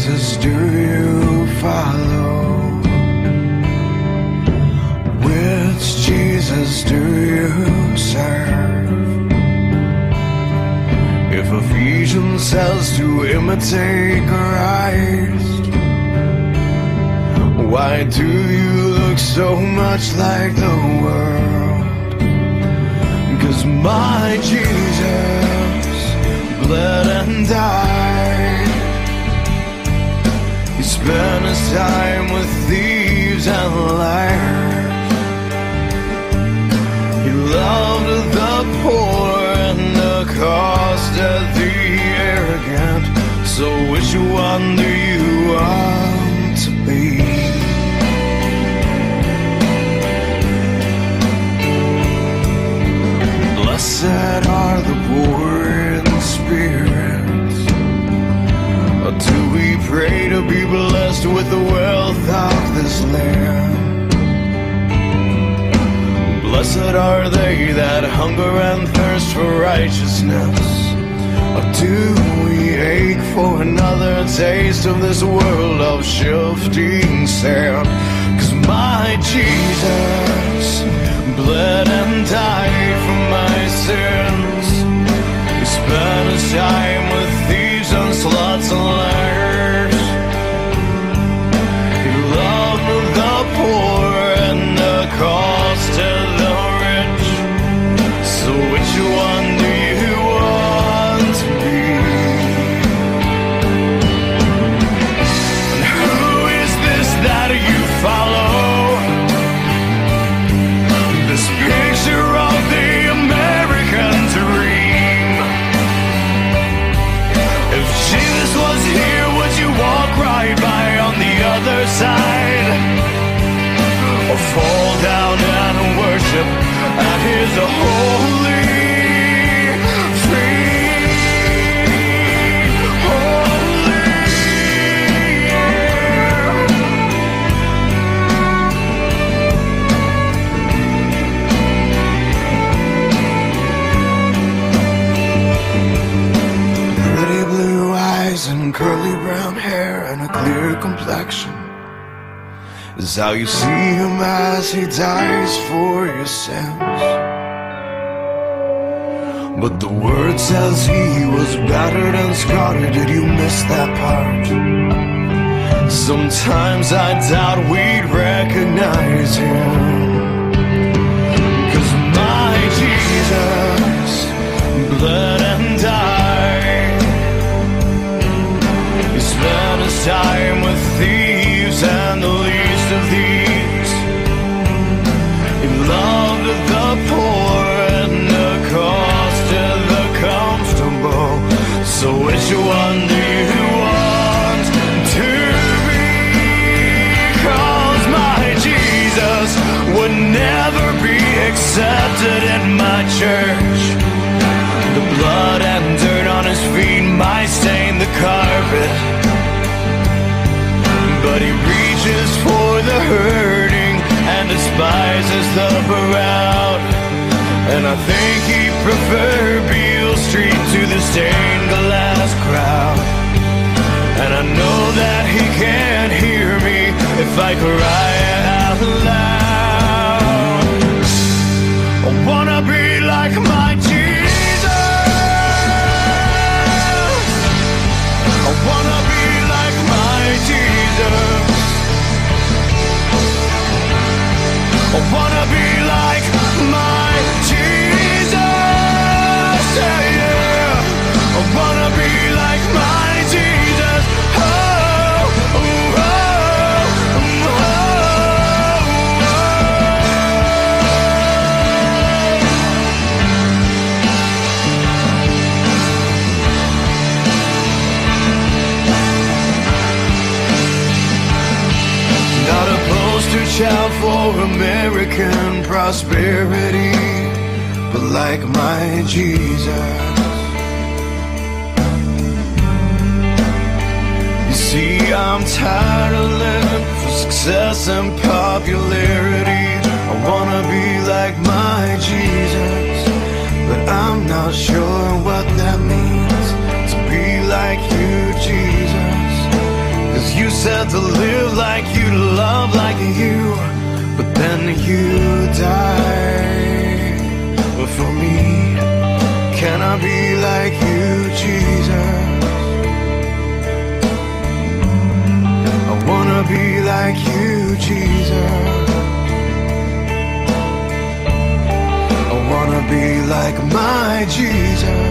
Jesus do you follow? Which Jesus do you serve? If Ephesians says to imitate Christ, why do you look so much like the world? 'Cause my Jesus bled and died. He spent his time with thieves and liars. He loved the poor and accosted the arrogant. So which one do you want to be? Blessed are the poor in spirit. Do we pray to be blessed with the wealth of this land? Blessed are they that hunger and thirst for righteousness. Or do we ache for another taste of this world of shifting sand? 'Cause my Jesus bled and died for my sins. He spent his time with thieves and sluts and liars. He loved the poor and accosted the rich. So which one do you want to be? And who is this that you follow? This picture of the American dream. If Jesus was here, would you walk right by on the other side? Or fall down and worship at his holy feet? Holy, yeah. Pretty blue eyes and curly brown hair and a clear complexion is how you see him as he dies for your sins. But the word says he was battered and scarred. Did you miss that part? Sometimes I doubt we'd recognize him. 'Cause my Jesus bled and died. He spent his time with thieves and the least of these. He loved the poor and accosted the comfortable. So which one do you want to be? 'Cause my Jesus would never be accepted in my church. The blood and dirt on his feet might stain the carpet, but he reaches for the hurting and despises the proud. And I think he preferred Beale Street to the stained glass crowd. And I know that he can't hear me if I cry out loud. I wanna be like my Jesus. I wanna be like my Jesus. I wanna be like my Jesus. Yeah, yeah. I wanna be like my Jesus. Oh, oh, oh, oh, oh. Not a poster child for American prosperity, but like my Jesus. You see, I'm tired of living for success and popularity. I wanna be like my Jesus, but I'm not sure what that means. To be like you, Jesus. said to live like you, to love like you, but then you died. But for me, can I be like you, Jesus? I wanna be like you, Jesus. I wanna be like my Jesus.